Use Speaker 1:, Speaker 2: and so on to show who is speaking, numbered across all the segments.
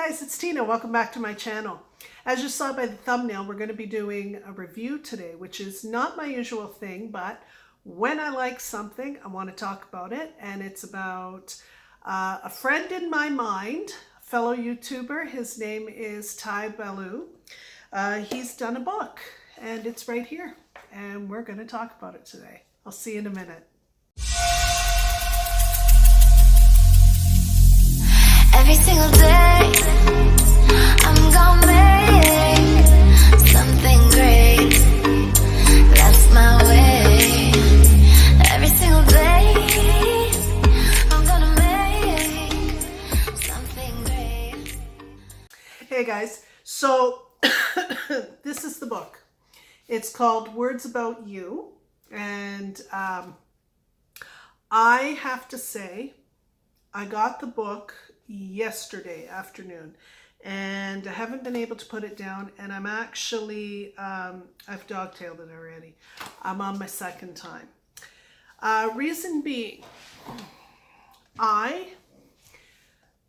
Speaker 1: guys, it's Tina. Welcome back to my channel. As you saw by the thumbnail, we're going to be doing a review today, which is not my usual thing, but when I like something, I want to talk about it. And it's about a friend in my mind, a fellow YouTuber. His name is Ty Bellew. He's done a book and it's right here. And we're going to talk about it today. I'll see you in a minute.
Speaker 2: Every single day, I'm gonna make something great. That's my way. Every single day, I'm gonna make something great.
Speaker 1: Hey guys, so this is the book. It's called Words About You, and I have to say, I got the book yesterday afternoon and I haven't been able to put it down, and I'm actually I've dogtailed it already. I'm on my second time. Reason being, I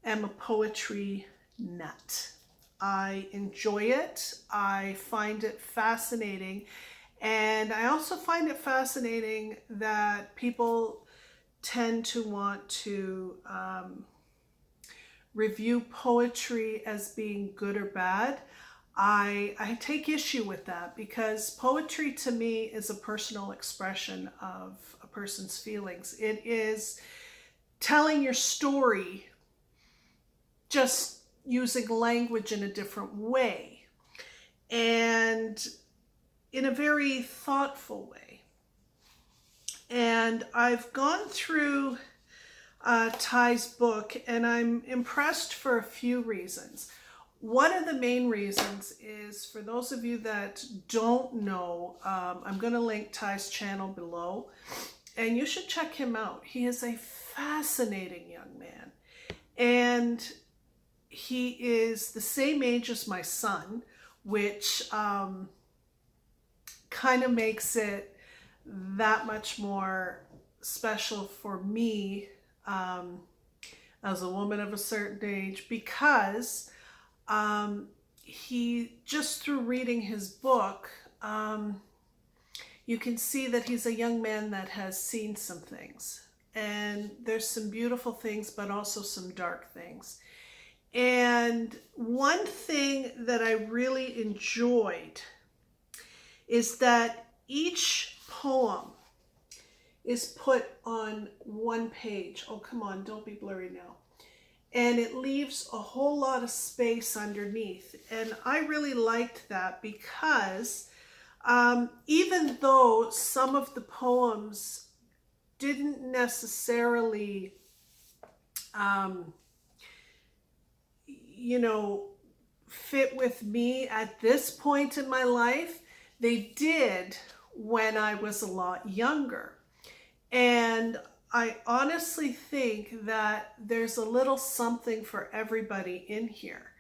Speaker 1: am a poetry nut. I enjoy it. I find it fascinating, and I also find it fascinating that people tend to want to review poetry as being good or bad. I take issue with that, because poetry to me is a personal expression of a person's feelings. It is telling your story, just using language in a different way and in a very thoughtful way. And I've gone through Ty's book, and I'm impressed for a few reasons. One of the main reasons is, for those of you that don't know, I'm going to link Ty's channel below, and you should check him out. He is a fascinating young man, and he is the same age as my son, which kind of makes it that much more special for me as a woman of a certain age, because he, just through reading his book, you can see that he's a young man that has seen some things, and there's some beautiful things but also some dark things. And one thing that I really enjoyed is that each poem is put on one page. Oh, come on, don't be blurry now. And it leaves a whole lot of space underneath. And I really liked that, because even though some of the poems didn't necessarily, fit with me at this point in my life, they did when I was a lot younger. And I honestly think that there's a little something for everybody in here.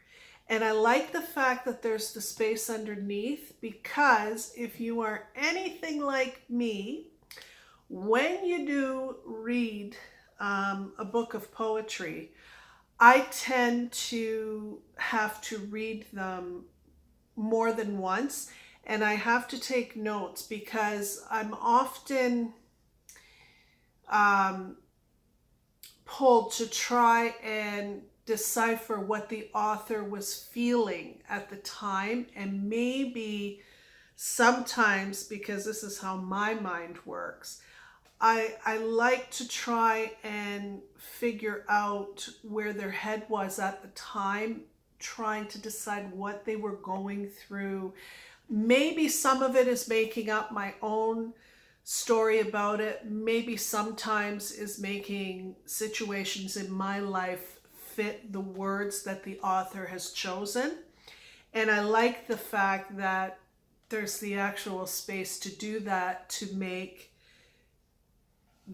Speaker 1: And I like the fact that there's the space underneath, because if you are anything like me, when you do read a book of poetry, I tend to have to read them more than once, and I have to take notes, because I'm often pulled to try and decipher what the author was feeling at the time. And maybe sometimes, because this is how my mind works, I like to try and figure out where their head was at the time, trying to decide what they were going through. Maybe some of it is making up my own story about it. Maybe sometimes is making situations in my life fit the words that the author has chosen. And I like the fact that there's the actual space to do that, to make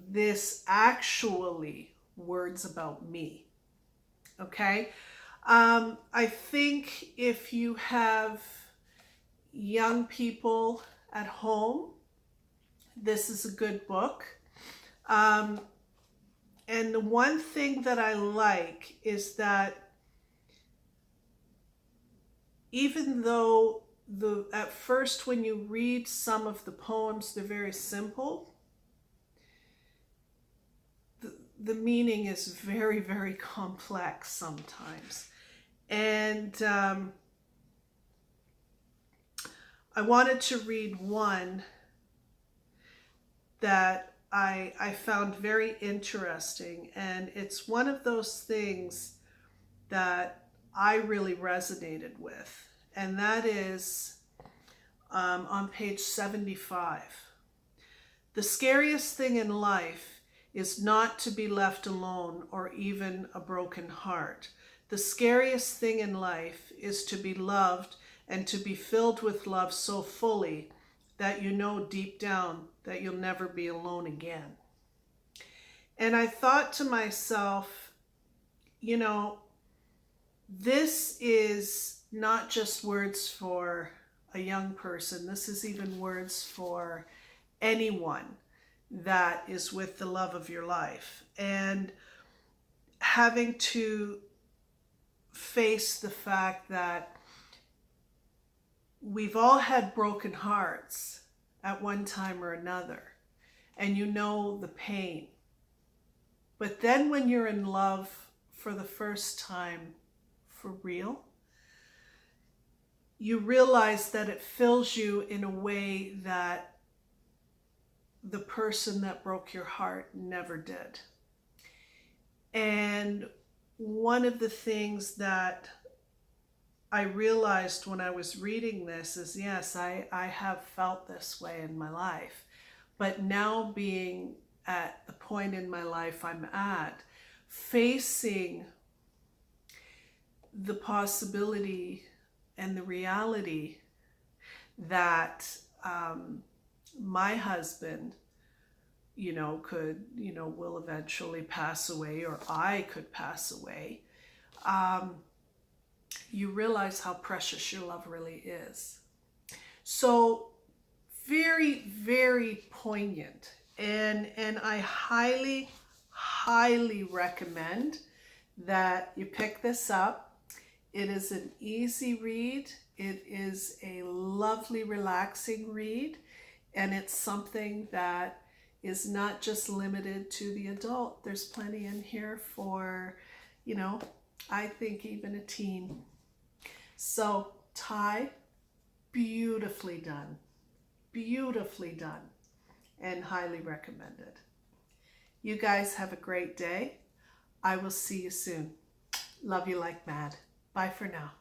Speaker 1: this actually words about me. Okay? I think if you have young people at home, this is a good book. And the one thing that I like is that even though at first when you read some of the poems, they're very simple, the meaning is very, very complex sometimes. And I wanted to read one that I found very interesting, and it's one of those things that I really resonated with, and that is on page 75. The scariest thing in life is not to be left alone or even a broken heart. The scariest thing in life is to be loved and to be filled with love so fully that you know deep down that you'll never be alone again. And I thought to myself, you know, this is not just words for a young person. This is even words for anyone that is with the love of your life. And having to face the fact that we've all had broken hearts at one time or another, and you know the pain. But then when you're in love for the first time, for real, you realize that it fills you in a way that the person that broke your heart never did. And one of the things that I realized when I was reading this is, yes, I have felt this way in my life. But now being at the point in my life I'm at, facing the possibility and the reality that my husband, will eventually pass away, or I could pass away, you realize how precious your love really is. So very, very poignant. And I highly, highly recommend that you pick this up. It is an easy read. It is a lovely, relaxing read. And it's something that is not just limited to the adult. There's plenty in here for, I think even a teen. So Ty, beautifully done, and highly recommended. You guys have a great day. I will see you soon. Love you like mad. Bye for now.